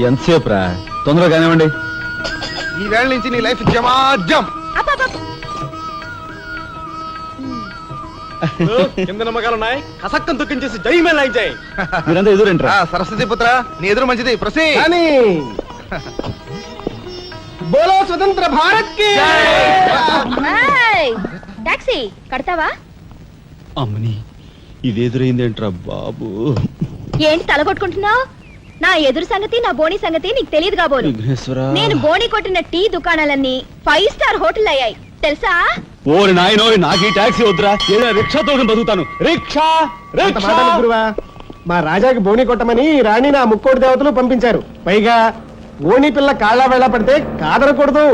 ఎంతసేపు రా, తొందరగా కానివ్వండి. ఈ వేళ నుంచి నీ లైఫ్ జమాజం. కింద నమ్మకాలు ఉన్నాయి, కసక్కం తొక్కించేసి జై మే లైక్ జై. మీరంతా ఎదురేంట్రా? సరస్వతి పుత్ర, నీ ఎదురు మంచిది. ప్రసీ బోలో స్వతంత్ర భారత్ కి టాక్సీ కడతావా? అమ్మని, ఇది ఎదురైందేంట్రా బాబు? ఏంటి తలగొట్టుకుంటున్నావు? నా ఎదురు సంగతి, నా బోని సంగతి నీకు తెలియదు కాబోలు. విఘ్నేశ్వరా, నేను బోని కొట్టిన టీ దుకాణాలన్నీ 5 స్టార్ హోటల్ అయ్యాయి తెలుసా? ఓరి నాయనో, నాకు ఈ టాక్సీ వద్దురా, ఏదైనా రిక్షాతో బతుకుతాను. Rickshaw rickshaw. గురువా, మా రాజాకి బోని కొట్టమని రాణి నా ముక్కోటి దేవతలు పంపించారు. పైగా ఓణి పిల్ల కాళ్ళ వెళ్ళ పడితే కాదనకూడదు,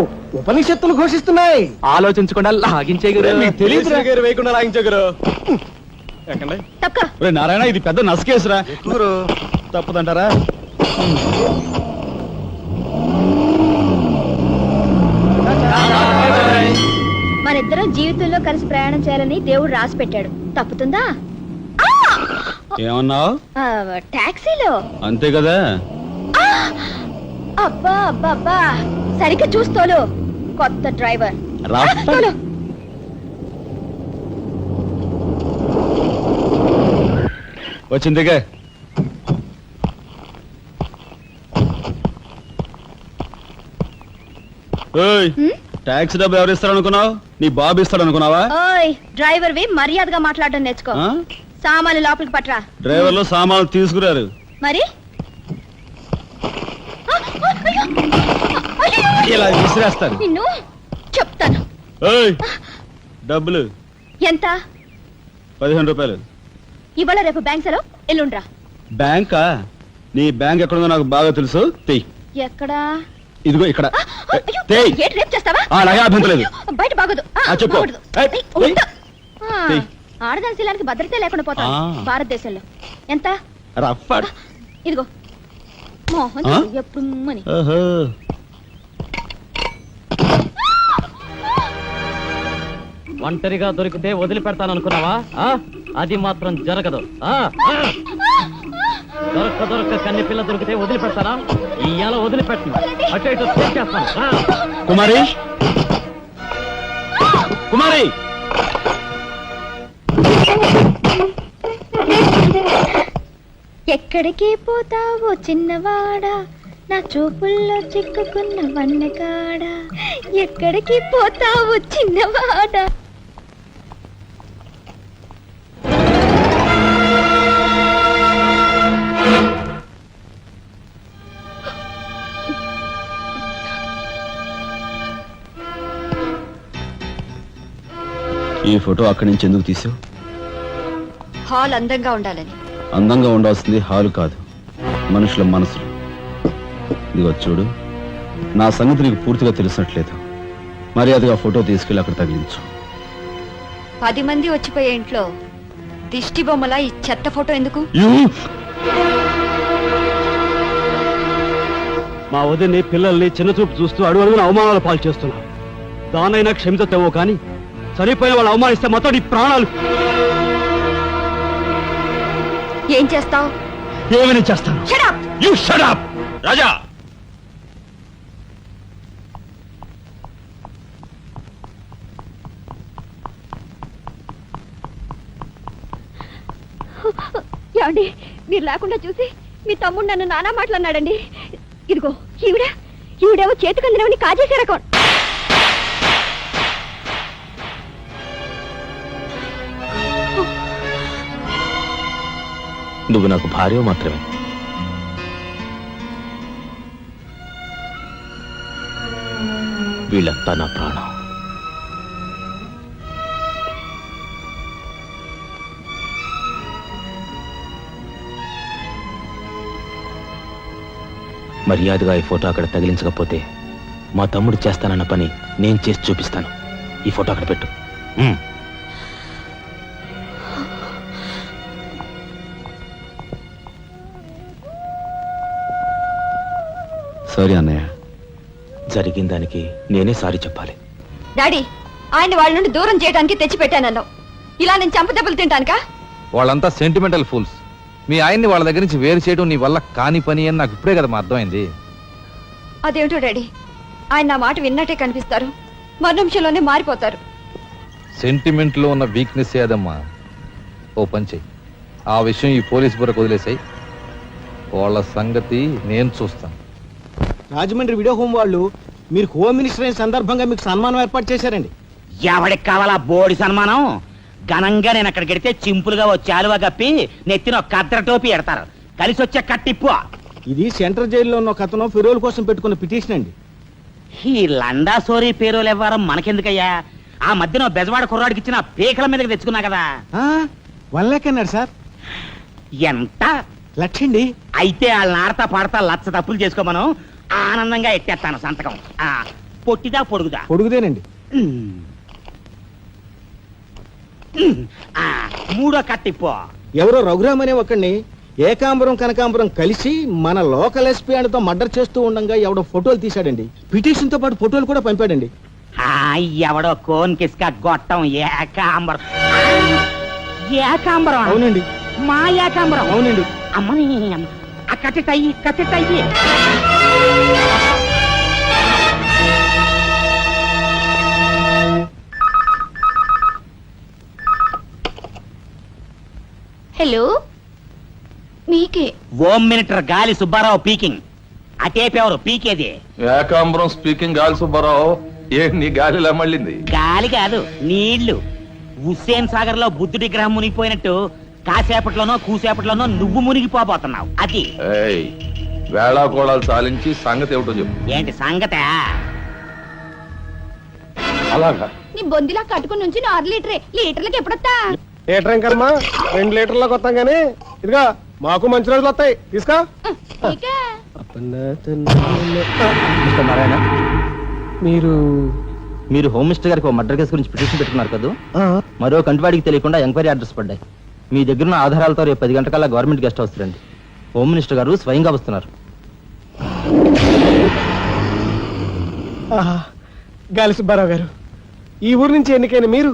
ఉపనిషత్తులు ఘోషిస్తున్నాయి. ఆలోచించకుండా లాగించే వేయకుండా లాగించగరు. తప్పక నారాయణ, ఇది పెద్ద నసకేసురా. తప్పదంటారా? మనిద్దరం జీవితంలో కలిసి ప్రయాణం చేయాలని దేవుడు రాసి పెట్టాడు. తప్పుతుందా? ఏమన్నావు? టాక్సీలో అంతే కదా. అబ్బా అబ్బా అబ్బా, సరిగ్గా చూస్తోలు. కొత్త డ్రైవర్ రా. వచ్చిందిగా. టాక్సీ డబ్బు ఎవరు ఇస్తారు అనుకున్నావు? నీ బాబు ఇస్తాడు అనుకున్నావా? ఓయ్ డ్రైవర్ వి మర్యాదగా మాట్లాడడం నేర్చుకో. సామాన్లు లోపలికి పట్రా. డ్రైవర్లు సామాన్లు తీసుకురారు. మరి ఇలా విసిరేస్తారు. నిన్ను చెప్తాను. డబ్బులు ఎంత? 15 రూపాయలు. ఇవాళ రేపు బ్యాంక్ సెలవు, ఎల్లుండ్రా. బ్యాంకా? నీ బ్యాంక్ ఎక్కడుందో నాకు బాగా తెలుసు. తెయ్. ఎక్కడా? ఇదిగో ఇక్కడ. రేపు చేస్తావా? అలాగే అభ్యంతరం. బయట బాగోదు. చెప్పు. ఆడదాని శీలానికి భద్రత లేకుండా పోతా భారతదేశంలో. ఎంత? ఇదిగో మోహన్ ఎప్పుడు మని. ఒంటరిగా దొరికితే వదిలిపెడతాను అనుకున్నావా? అది మాత్రం జరగదు. దొరక్క కన్ని పిల్ల దొరికితే వదిలిపెడతానా? ఇయ్యాల వదిలిపెట్టను. అటు ఇటు చేస్తాను. కుమారి, కుమారి, ఎక్కడికి పోతావో చిన్నవాడా, నా చూపుల్లో చిక్కుకున్న వన్నెకాడా. ఎక్కడికి పోతావో చిన్నవాడా. ఈ ఫోటో అక్కడి నుంచి ఎందుకు తీసావు? హాల్ అందంగా ఉండాలని. అందంగా ఉండాల్సింది హాలు కాదు, మనుషుల మనసులు. ఇదిగో చూడు, నా సంగతి నీకు పూర్తిగా తెలిసినట్లేదు. మర్యాదగా ఫోటో తీసుకెళ్ళి అక్కడ తగిలించు. 10 మంది వచ్చిపోయే ఇంట్లో దిష్టి బొమ్మలా ఈ చెత్త ఫోటో ఎందుకు? మా వదిని పిల్లల్ని చిన్నచూపు చూస్తూ అడుగున అవమానాలు పాలు చేస్తున్నా. దానైనా క్షమితేవో కానీ చనిపోయిన వాళ్ళు అవమానిస్తే మొత్తం నీ ప్రాణాలు. ఏం చేస్తావు? ఏమైనా చేస్తాను. You shut up, రాజా. ఏమండి, మీరు లేకుండా చూసి మీ తమ్ముడు నన్ను నానా మాట్లాడినాడండి. ఇదిగో ఈవిడేమో చేతికందినవని కాజేసే రకం. నువ్వు నాకు భార్య మాత్రమే. వీళ్ళంతా నా ప్రాణం. మర్యాదగా ఈ ఫోటో అక్కడ తగిలించకపోతే మా తమ్ముడు చేస్తానన్న పని నేను చేసి చూపిస్తాను. ఈ ఫోటో అక్కడ పెట్టు. సారీ అన్నయ్య. జరిగిన దానికి నేనే సారీ చెప్పాలి. డాడీ, ఆయన వాళ్ళ నుండి దూరం చేయడానికి తెచ్చిపెట్టానన్నావు. ఇలా నేను చంపదెబ్బలు తింటానుకా? వాళ్ళంతా సెంటిమెంటల్ ఫూల్స్. మీ ఆయన్ని వాళ్ళ దగ్గర నుంచి వేరు చేయడం నీ వల్ల కాని పని అని నాకు ఇప్పుడే కదమ్మా అర్థమైంది. అదేమిటో డాడీ, ఆయన నా మాట విన్నట్టే కనిపిస్తారు, మరు నిమిషంలోనే మారిపోతారు. సెంటిమెంట్ లో ఉన్న వీక్నెస్ ఏదమ్మా. ఓ పని చెయ్యి, ఆ విషయం ఈ పోలీస్ బుర్రకు వదిలేసాయి. వాళ్ళ సంగతి నేను చూస్తాను. రాజమండ్రి వీడియో హోమ్ వాళ్ళు మీరు హోమ్ మినిస్టర్ అయిన సందర్భంగా మీకు సన్మానం ఏర్పాటు చేశారండి. ఎవడికి కావాలా బోడి సన్మానం? ఘనంగా నేను అక్కడికి వెడితే చింపులుగా ఓ చాలువా కప్పి నెత్తిన ఒక కద్ర టోపీ ఎడతారు. కలిసి వచ్చే కట్టిప్పు. ఇది సెంట్రల్ జైల్లో ఉన్న ఒక అతను ఫిరోల్ కోసం పెట్టుకున్న పిటిషన్ అండి. ఈ లండా సోరీ పేరోలు ఇవ్వడం మనకెందుకయ్యా? ఆ మధ్యన ఓ బెజవాడ కుర్రాడికి ఇచ్చిన పీకల మీదకి తెచ్చుకున్నా కదా. 1 lakh అన్నాడు సార్. ఎంత? 1 lakh అండి. అయితే వాళ్ళని ఆడతా పాడతా లచ్చ తప్పులు చేసుకోమను, ఆనందంగా ఎత్తేస్తాను సంతకం. పొట్టిదా పొడుగుదా? పొడుగుదేనండి. మూడో కట్టిప్పు. ఎవరో రఘురామ్ అనే ఒకడిని ఏకాంబరం కనకాంబరం కలిసి మన లోకల్ ఎస్పీ అండ్తో మర్డర్ చేస్తూ ఉండగా ఎవడో ఫోటోలు తీశాడండి. పిటిషన్ తో పాటు ఫోటోలు కూడా పంపాడండి. ఎవడో కోన్ కిస్క గొట్టం ఏకాంబరం. ఏకాంబరం? అవునండి. మా ఏకాంబరం? అవునండి. అమ్మని కట్టెట్టయ్యి కట్టెట్టయ్యి. హలో, మీకే. ఓం మినిటర్ గాలి సుబ్బారావు పీకింగ్. అటేపెవరు పీకేది? ఏకాంబరం స్పీకింగ్. గాలి సుబ్బారావు, ఏ నీ గాలిలా మళ్ళింది? గాలి కాదు, నీళ్లు. హుస్సేన్ సాగర్ లో బుద్ధుడి గ్రహం మునిగిపోయినట్టు కాసేపట్లోనో కూసేపట్లోనో నువ్వు మునిగిపోబోతున్నావు. అది వేళాకోళాలు సాలించి సంగతి ఏమిటో చెప్పు. ఏంటి సంగతే? అలాగా? నీ బొందిలా కట్టుకుని నుంచి 6 లీటర్లకి ఎప్పుడొస్తా? లీటర్ ఇంకమ్మా 2 లీటర్లకు వస్తాం కానీ ఇదిగా మాకు మంచి రోజులు వస్తాయి. తీసుకో. మీకే. నారాయణ, మీరు మీరు హోమ్ మినిస్టర్ గారికి ఒక మర్డర్ కేసు గురించి పిటిషన్ పెట్టుకున్నారు కదా. మరో కంటివాడికి తెలియకుండా ఎంక్వైరీ అడ్రస్ పడ్డాయి. మీ దగ్గర ఉన్న ఆధారాలతో రేపు 10 గంటకల్లా గవర్నమెంట్ గెస్ట్ హౌస్ రండి. హోమ్ మినిస్టర్ గారు స్వయంగా వస్తున్నారు. గాలి సుబ్బారావు గారు, ఈ ఊరు నుంచి ఎన్నికైన మీరు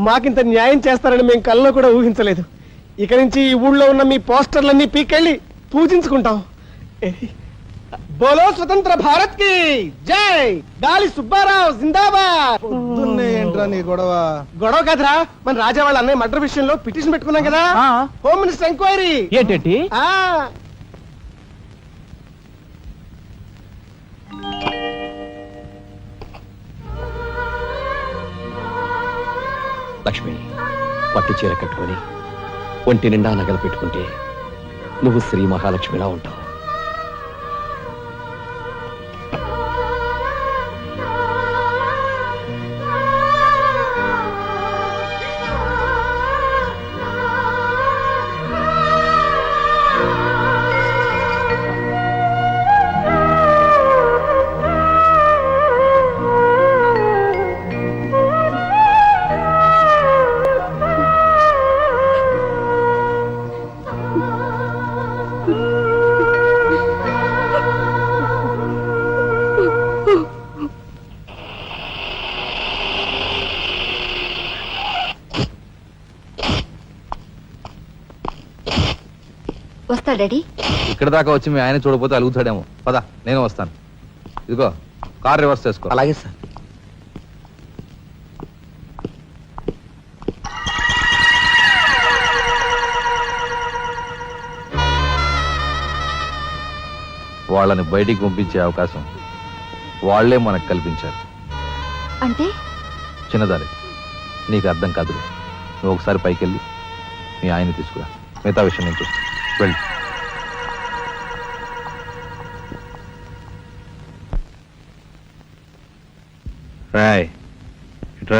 మాకింత న్యాయం చేస్తారని మేము కల్లో కూడా ఊహించలేదు. ఇక నుంచి ఈ ఊళ్ళో ఉన్న మీ పోస్టర్లన్నీ పీకెళ్ళి పూజించుకుంటాం. బోలో స్వతంత్ర భారత్ కి జై. గాలి సుబ్బారావు జిందాబాద్. ఏంట్రా నీ గొడవ? గొడవ కాదురా, మన రాజా వాళ్ళ అన్నయ్య మర్డర్ విషయంలో పిటిషన్ పెట్టుకున్నాం కదా. Home minister enquiry. ఏంటంటే లక్ష్మి, పట్టు చీర కట్టుకొని ఒంటి నిండా నగలు పెట్టుకుంటే నువ్వు శ్రీ మహాలక్ష్మిలా ఉంటావు. వస్తా డాడీ. ఇక్కడ దాకా వచ్చి మీ ఆయన చూడపోతే అలుగుతాడేమో. పద, నేను వస్తాను. ఇదిగో కార్ రివర్స్ చేసుకో. అలాగే సార్. వాళ్ళని బయటికి పంపించే అవకాశం వాళ్లే మనకు కల్పించారు. అంటే చిన్నదారి, నీకు అర్థం కాదు. నువ్వు ఒకసారి పైకి వెళ్ళి మీ ఆయన తీసుకురా. మిగతా విషయం నేను చూస్తాను. వెళ్ళి రాయ్ ఇట్రా.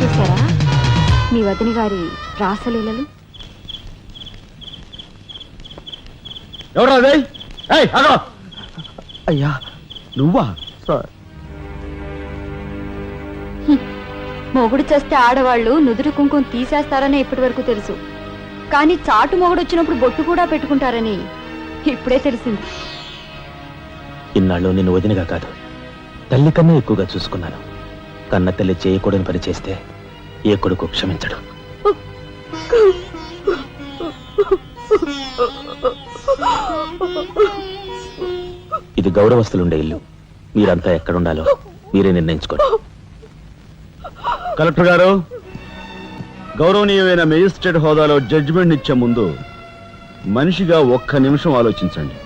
చూసారా మీ వదిన గారి రాసలీలలు? ఎవరు ఏయ్, ఆగు! అయ్యా నువ్వా? సార్ మొగుడు చేస్తే ఆడవాళ్ళు నుదురు కుంకుమ తీసేస్తారని ఇప్పటి వరకు తెలుసు, కానీ చాటు మొగుడు వచ్చినప్పుడు బొట్టు కూడా పెట్టుకుంటారని ఇప్పుడే తెలిసింది. ఇన్నాళ్ళు నిన్ను వదినగా కాదు, తల్లి కన్నా ఎక్కువగా చూసుకున్నాను. కన్న తల్లి చేయకూడని పని చేస్తే ఏ కొడుకు క్షమించడు. ఇది గౌరవస్తులుండే ఇల్లు. మీరంతా ఎక్కడుండాలో మీరే నిర్ణయించుకోండి. కలెక్టర్ గారు, గౌరవనీయమైన మేజిస్ట్రేట్ హోదాలో జడ్జిమెంట్ ఇచ్చే ముందు మనిషిగా ఒక్క నిమిషం ఆలోచించండి.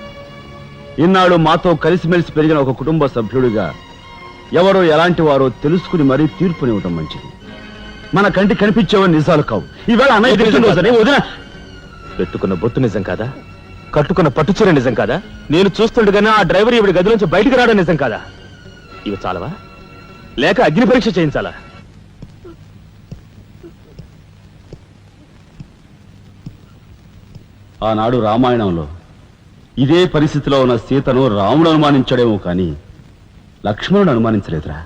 ఇన్నాళ్ళు మాతో కలిసిమెలిసి పెరిగిన ఒక కుటుంబ సభ్యుడిగా ఎవరో ఎలాంటి వారో తెలుసుకుని మరీ తీర్పునివ్వటం మంచిది. మన కంటి కనిపించేవని నిజాలు కావు. ఈవేళ అన్నయ్య పుట్టినరోజని వదిన పెట్టుకున్న బొత్తు నిజం కాదా? కట్టుకున్న పట్టుచీర నిజం కాదా? నేను చూస్తుండగానే ఆ డ్రైవర్ ఇవిడి గది నుంచి బయటికి రావడం నిజం కాదా? ఇవి చాలవా, లేక అగ్ని పరీక్ష చేయించాలా? ఆనాడు రామాయణంలో ఇదే పరిస్థితిలో ఉన్న సీతను రాముడు అనుమానించాడేమో కానీ లక్ష్మణుడు అనుమానించలేదురా.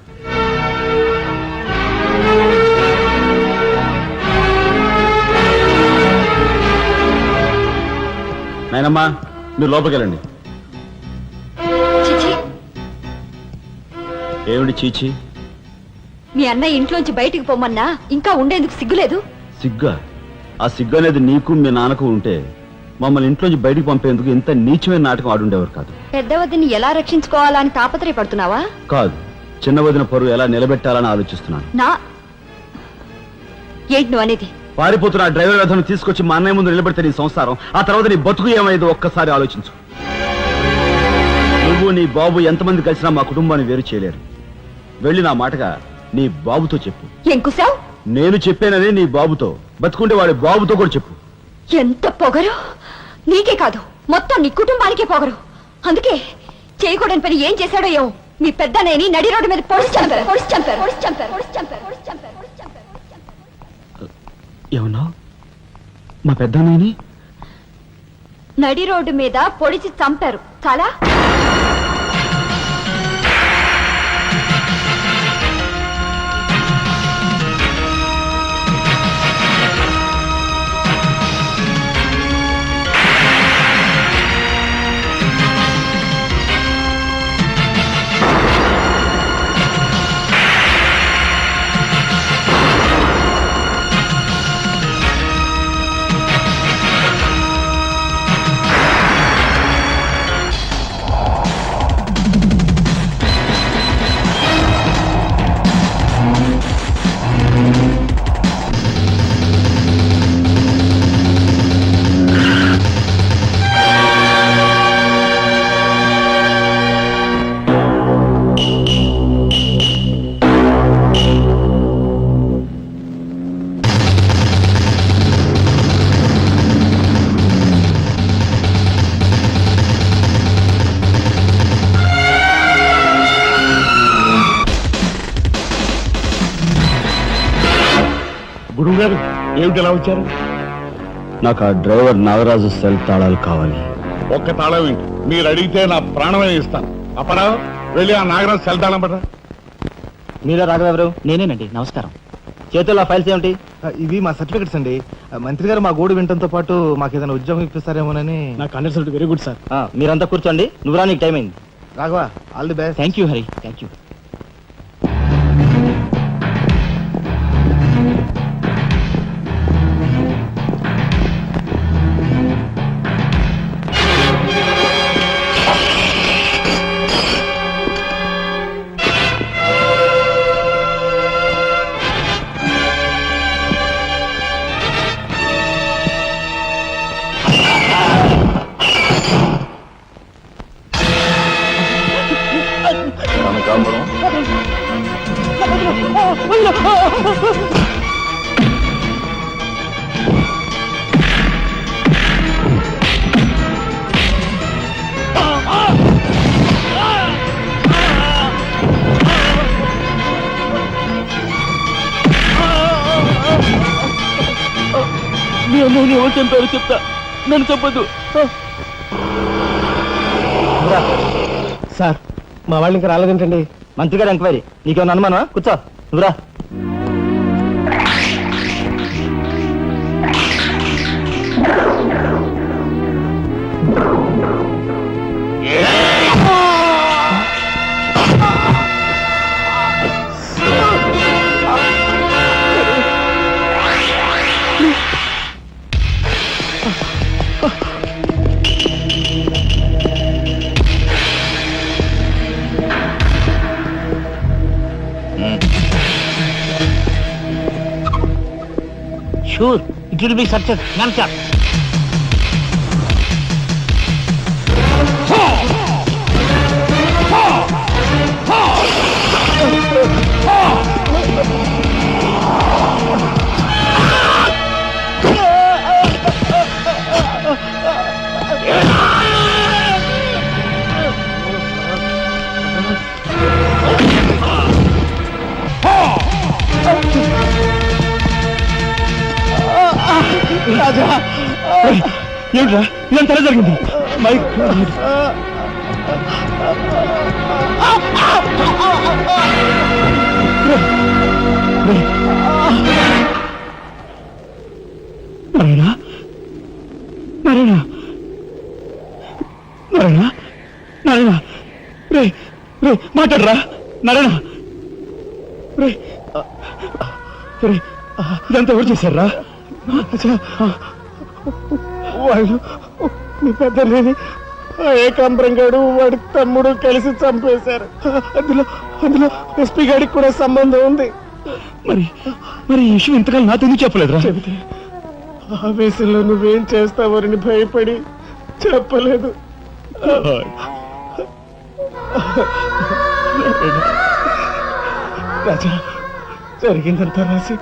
నాయనమ్మా, మీరు లోపలికెళ్ళండి. చిచి, ఏమిటి చీచి? మీ అన్నయ్య ఇంట్లోంచి బయటికి పొమ్మన్నా ఇంకా ఉండేందుకు సిగ్గులేదు? సిగ్గా? ఆ సిగ్గు అనేది నీకు మీ నాన్నకు ఉంటే మమ్మల్ని ఇంట్లోంచి బయటికి పంపేందుకు ఇంత నీచమైన నాటకం ఆడుండేవారు కాదు. పెద్దవదిని ఎలా రక్షించుకోవాలా అని తాపత్రయపడుతున్నావా? కాదు, చిన్న వదిన పరువు ఎలా నిలబెట్టాలని ఆలోచిస్తున్నాను. ఏంటి నువ్వు అనేది? పారిపోతున్న డ్రైవర్ వ్యధను తీసుకొచ్చి మా అన్నయ్య ముందు నిలబెడితే నీ సంసారం, ఆ తర్వాత నీ బతుకు ఏమైందో ఒక్కసారి ఆలోచించు. నువ్వు నీ బాబు ఎంతమంది కలిసినా మా కుటుంబాన్ని వేరు చేయలేరు. వెళ్ళి నా మాటగా నీ బాబుతో చెప్పు. ఏం కుసావ్? నేను చెప్పానని నీ బాబుతో, బతుకుంటే వాడి బాబుతో కూడా చెప్పు. ఎంత పొగరు! నీకే కాదు, మొత్తం నీ కుటుంబానికే పొగరు. అందుకే చేయకూడని పని ఏం చేశాడో ఏమో మీ పెద్దనేని నడి రోడ్డు మీద పొడిచి చంపారు. ఏమన్నా? మా పెద్దనేని నడి రోడ్డు మీద పొడిచి చంపారు. చాలా గురువు గారు ఏమిటి ఎలా వచ్చారు? నాకు ఆ డ్రైవర్ నాగరాజు సెల్ తాళాలు కావాలి. ఒక్క తాళం ఏంటి, మీరు అడిగితే నా ప్రాణమే ఇస్తాను. అపరావు, వెళ్ళి ఆ నాగరాజు సెల్ తాళం పడరా. మీరే రాఘవెవరు? నేనేనండి. నమస్కారం. చేతుల్లో ఆ ఫైల్స్ ఏమిటి? ఇవి మా సర్టిఫికెట్స్ అండి. మంత్రి గారు మా గోడు వినటంతో పాటు మాకు ఏదైనా ఉద్యోగం ఇప్పిస్తారేమోనని. నా కండక్ట్ వెరీ గుడ్ సార్. మీరంతా కూర్చోండి. నువ్వు రా, నీకు టైం అయింది. Raghava, all the best. Thank you Hari, thank you. మీ అమ్మని ఎవరు చంపారో చెప్తా, నన్ను చెప్పద్దు. సార్ మా వాళ్ళు ఇంకా రాలేదేంటండి? మంత్రి గారు ఎంక్వైరీ నీకేమన్నా అనుమానమా? కూర్చో నువ్వురా. Sure it will be success. నన్సార్ ఏమిట్రా ఇదంతా జరిగింది? నారాయణ నారాయణ నారాయణ నారాయణ రే రే మాట్లాడరా నారాయణ రే రే ఇదంతా ఎవరు చేశారా? వాళ్ళు మీ పెద్దలేని ఏకాంబరం గారు వాడి తమ్ముడు కలిసి చంపేశారు. అందులో ఎస్పీ గారికి కూడా సంబంధం ఉంది. మరి మరి ఈ విషయం ఇంతకాలం నాతో ఎందుకు చెప్పలేదురా? చెబితే ఆవేశంలో నువ్వేం చేస్తావని భయపడి చెప్పలేదు. రాజా జరిగిందంతా రాసి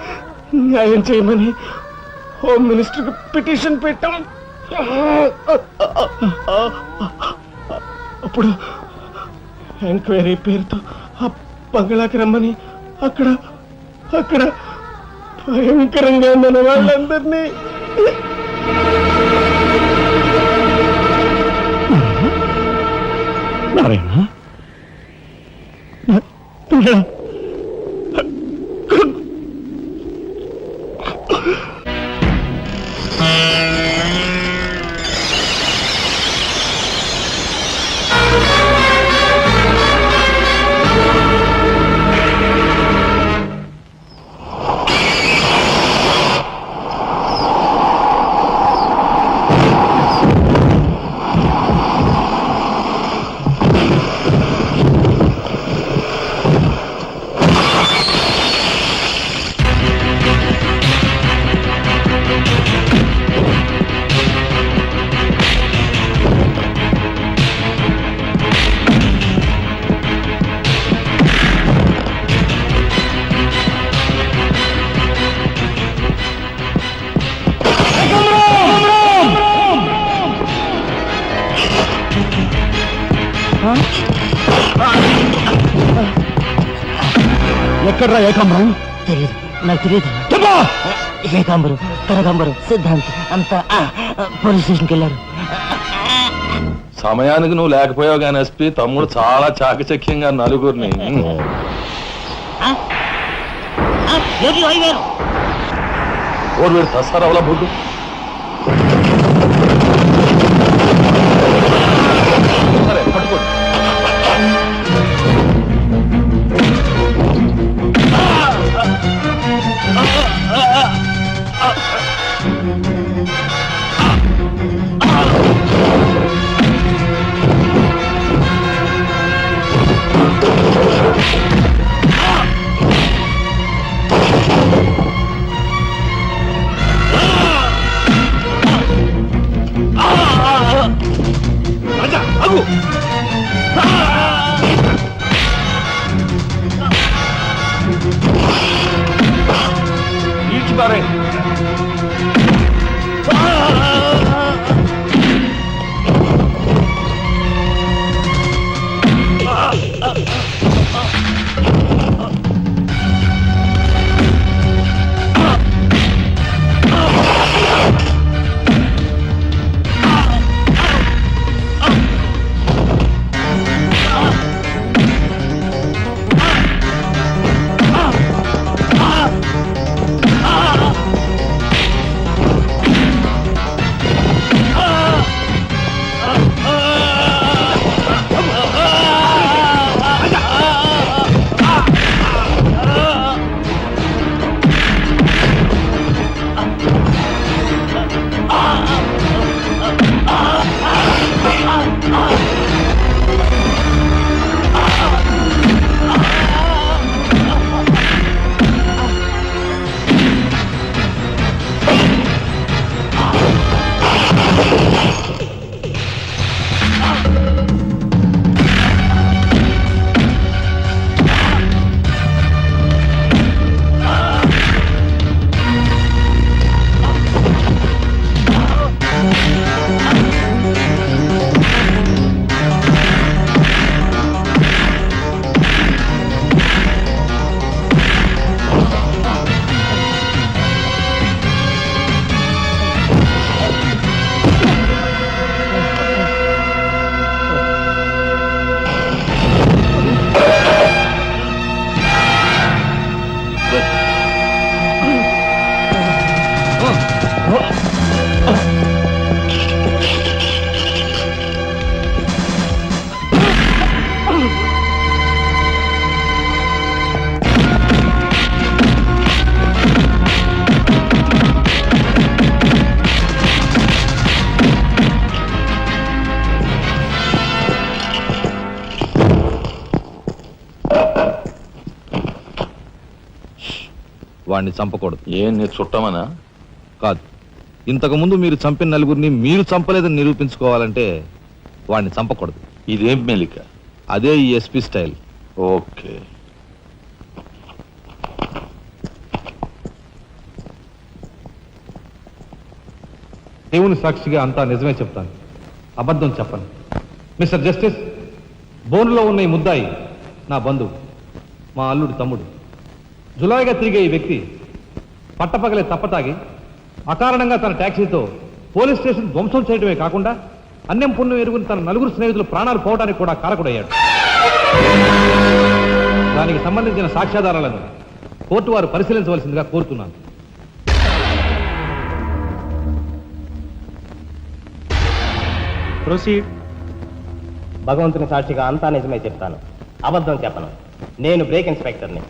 న్యాయం చేయమని హోమ్ మినిస్టర్ పిటిషన్ పెట్టాం. అప్పుడు ఎంక్వైరీ పేరుతో ఆ బంగ్లాకి రమ్మని అక్కడ భయంకరంగా మన వాళ్ళందరినీ నారాయణ ఎక్కడ్రా ఏకాంబరం? తెలియదు, నాకు తెలియదు. ఏకాంబరం, కనకాంబరం, సిద్ధాంత్ అంతా పోలీస్ స్టేషన్కి వెళ్ళారు. సమయానికి నువ్వు లేకపోయావు కానీ ఎస్పీ తమ్ముడు చాలా చాకచక్యంగా నలుగురిని ఓడు వీడు తసారవల బొడ్డు సరే పట్టుకోండి. వాడిని చంపకూడదు. ఏం నీ చుట్టమనా? కాదు, ఇంతకు ముందు మీరు చంపిన నలుగురిని మీరు చంపలేదని నిరూపించుకోవాలంటే వాడిని చంపకూడదు. ఇదేం మెలిక? అదే ఈ ఎస్పీ స్టైల్. ఓకే. దేవుని సాక్షిగా అంతా నిజమే చెప్తాను, అబద్ధం చెప్పను. మిస్టర్ జస్టిస్, బోన్లో ఉన్న ఈ ముద్దాయి నా బంధువు, మా అల్లుడి తమ్ముడు. జులాయిగా తిరిగే ఈ వ్యక్తి పట్టపగలే తప్పతాగి అకారణంగా తన ట్యాక్సీతో పోలీస్ స్టేషన్ ధ్వంసం చేయడమే కాకుండా అన్యం పుణ్యం ఎరుగుని తన నలుగురు స్నేహితులు ప్రాణాలు పోవడానికి కూడా కారకుడయ్యాడు. దానికి సంబంధించిన సాక్ష్యాధారాలను కోర్టు వారు పరిశీలించవలసిందిగా కోరుతున్నాను. ప్రొసీడ్. భగవంతుని సాక్షిగా అంతా నిజమే చెప్తాను, అబద్ధం చెప్పను. నేను బ్రేక్ ఇన్స్పెక్టర్ని.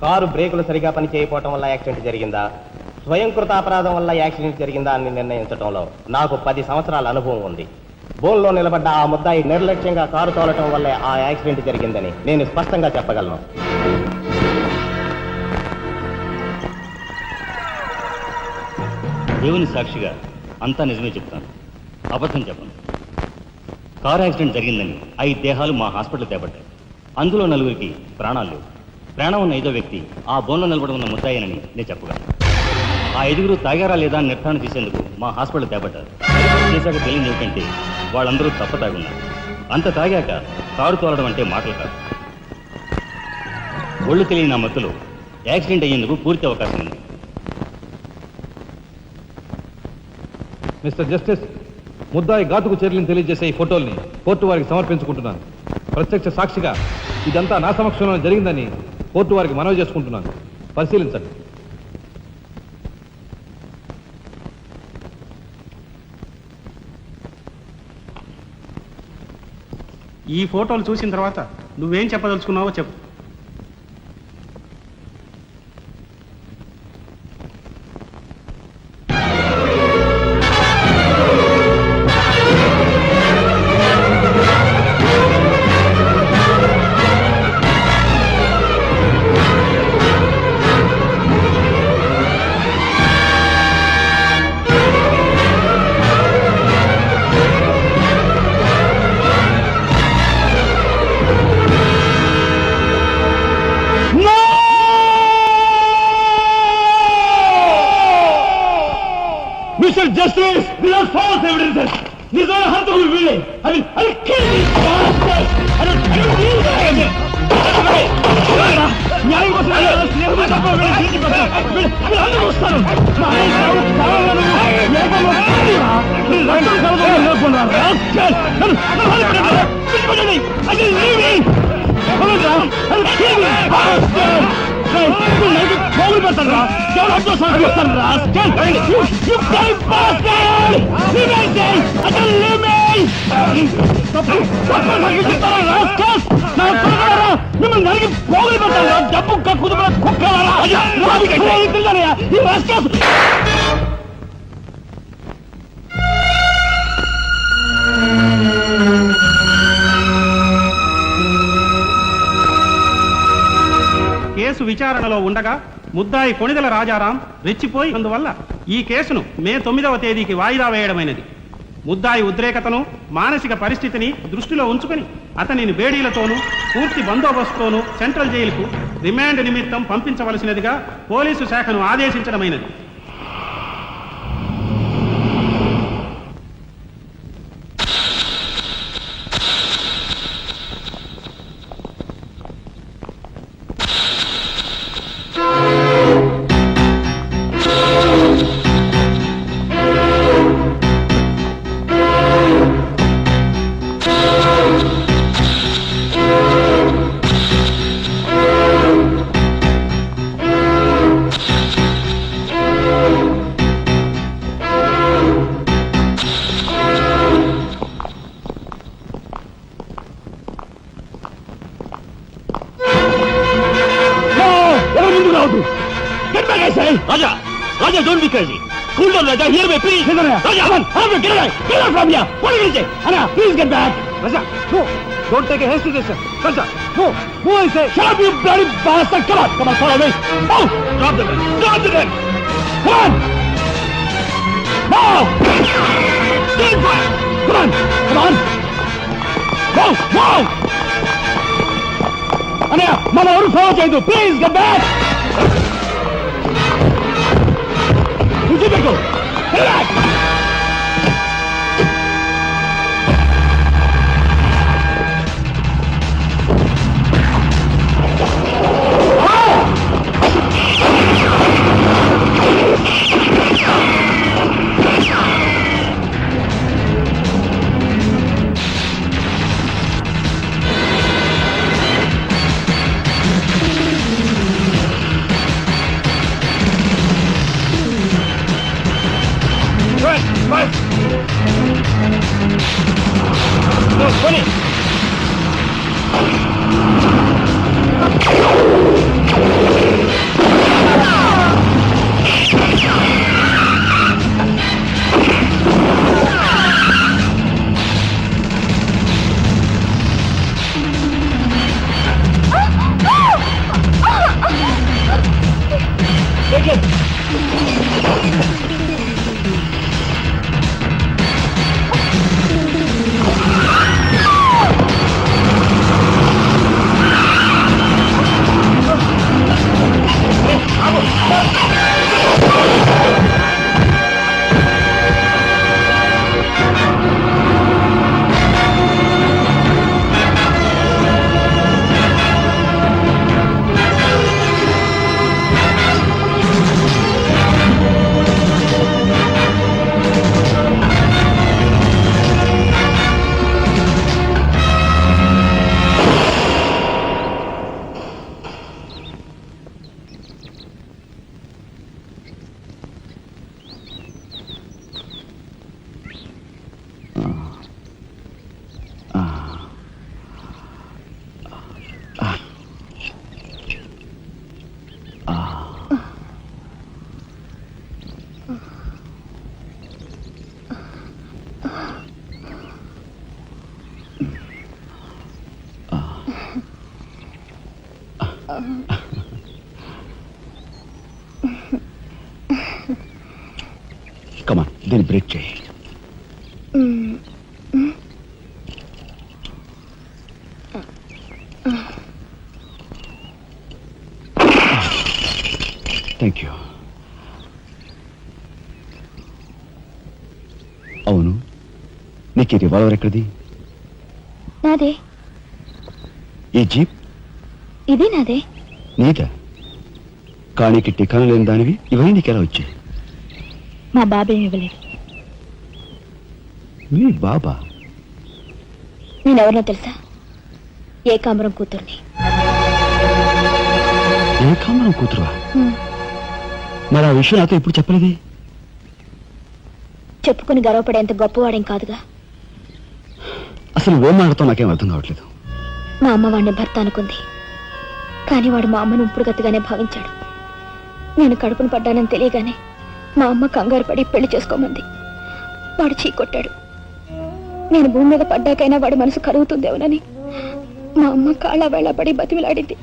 కారు బ్రేకులు సరిగా పని చేయకపోవటం వల్ల యాక్సిడెంట్ జరిగిందా, స్వయంకృత అపరాధం వల్ల యాక్సిడెంట్ జరిగిందా అని నిర్ణయించడంలో నాకు 10 సంవత్సరాల అనుభవం ఉంది. బోన్లో నిలబడ్డ ఆ ముద్దాయి నిర్లక్ష్యంగా కారు తోలటం వల్లే ఆ యాక్సిడెంట్ జరిగిందని నేను స్పష్టంగా చెప్పగలను. దేవుని సాక్షిగా అంతా నిజమే చెప్తాను, అబద్ధం చెప్పను. కారు యాక్సిడెంట్ జరిగిందని 5 దేహాలు మా హాస్పిటల్ తేబడ్డాయి. అందులో 4గురికి ప్రాణాలు లేవు. ప్రాణం ఉన్న 5వ వ్యక్తి ఆ బోన్లో నిలబడి ఉన్న ముద్దాయనని నేను చెప్పగలను. ఆ 5గురు తాగారా లేదా అని నిర్ధారణ చేసేందుకు మా హాస్పిటల్ తేబడ్డారు. చేశాక తెలియదు ఏమిటంటే వాళ్ళందరూ తప్ప తాగున్నారు. అంత తాగాక కారు తోలడం అంటే మాటలు కాదు. ఒళ్ళు తెలియని నా మత్తులో యాక్సిడెంట్ అయ్యేందుకు పూర్తి అవకాశం ఉంది. మిస్టర్ జస్టిస్, ముద్దాయి ఘాతుకు చర్యలను తెలియజేసే ఈ ఫోటోల్ని కోర్టు వారికి సమర్పించుకుంటున్నాను. ప్రత్యక్ష సాక్షిగా ఇదంతా నా సమక్షంలో జరిగిందని కోర్టు వారికి మనవి చేసుకుంటున్నాను. పరిశీలించండి. ఈ ఫోటోలు చూసిన తర్వాత నువ్వేం చెప్పదలుచుకున్నావో చెప్పు. Mr. Justice, these are false evidences. These are hantable willing. I'll kill these bastards. I don't need them. న్యాయం కోసం స్నేహం తప్ప వీళ్ళందరూ వస్తారు. పోగులు పెడతారా? మిమ్మల్ని నరికి పోగులు పెడతారా? డబ్బు కుదుపుల కుక్కలారా? కేసు విచారణలో ఉండగా ముద్దాయి కొణిదెల రాజారాం రెచ్చిపోయి అందువల్ల ఈ కేసును మే 9వ తేదీకి వాయిదా వేయడమైనది. ముద్దాయి ఉద్రేకతను మానసిక పరిస్థితిని దృష్టిలో ఉంచుకొని అతనిని బేడీలతోనూ పూర్తి బందోబస్తుతోనూ సెంట్రల్ జైలుకు రిమాండ్ నిమిత్తం పంపించవలసినదిగా పోలీసు శాఖను ఆదేశించడమైనది. Raja! Raja, don't be crazy! Cool down, Raja! Hear me, please! Raja, come on! Get away! Get out from here! What are you going to say? Anna, please get back! Raja, no! Don't take a hasty decision. Soldier, move! Move, I say! Shut up, you bloody bastard! Come on, come on, follow me! Move! Drop the gun! Drop the gun! Come on! Move! Stand fire! Come on! Come on! Move! Move! Anaya, Mama, ఎవరు follow చేయదు. Please, get back! విడిచిపెట్టు! Get back! కమాన్, దీన్ని break చేయి. Thank you. అవును, నీకు ఈ revolver ఎక్కడిది? నాదే. ఈ జీప్? ఇది నాదే. నీదా? కానీకి టికాను లేని దానివి ఇవన్నీ నీకెలా వచ్చాయి? మా బాబేమి ఇవ్వలేదు. మీ బాబా? నేనెవరినో తెలుసా? ఏకాంబరం కూతుర్ని. ఏకాంబరం కూతురువా? మరి ఆ విషయం నాతో ఎప్పుడు చెప్పలేదే? చెప్పుకుని గర్వపడేంత గొప్పవాడేం కాదుగా. అసలు ఓ మాటతో నాకేం అర్థం కావట్లేదు. మా అమ్మ వాడిని భర్త అనుకుంది, కానీ వాడు మా అమ్మను ఉంపుడుగతిగానే భావించాడు. నేను కడుపును పడ్డానని తెలియగానే మా అమ్మ కంగారు పడి పెళ్లి చేసుకోమంది. వాడు చీకొట్టాడు. నేను భూమి మీద పడ్డాకైనా వాడి మనసు కరుగుతుందేమోనని మా అమ్మ కాళ్ళ వేళ పడి బతిమిలాడింది.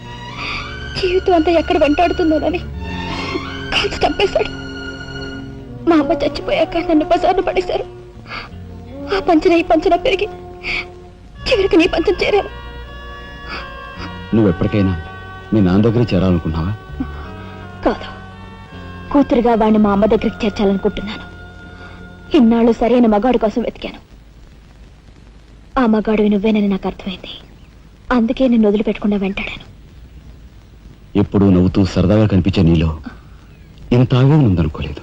జీవితం అంతా ఎక్కడ వెంటాడుతుందోనని కాల్చి చంపేశాడు. మా అమ్మ చచ్చిపోయాక నన్ను బజార్ను పడేశారు. ఆ పంచన ఈ పంచన పెరిగి చివరికి నీ పంచం చేరాను. నువ్వు ఎప్పటికైనా మీ నాన్న దగ్గర చేరాలనుకున్నావా? కాదు, కూతురుగా వాడిని మా అమ్మ దగ్గరికి చేర్చాలనుకుంటున్నాను. ఇన్నాళ్ళు సరైన మగాడు కోసం వెతికాను. ఆ మగాడివి నువ్వేనని నాకు అర్థమైంది. అందుకే నేను వదిలిపెట్టకుండా వెంటాడాను. ఎప్పుడూ నవ్వుతూ సరదాగా కనిపించే నీలో ఇంత ఆవేదన ఉందనుకోలేదు.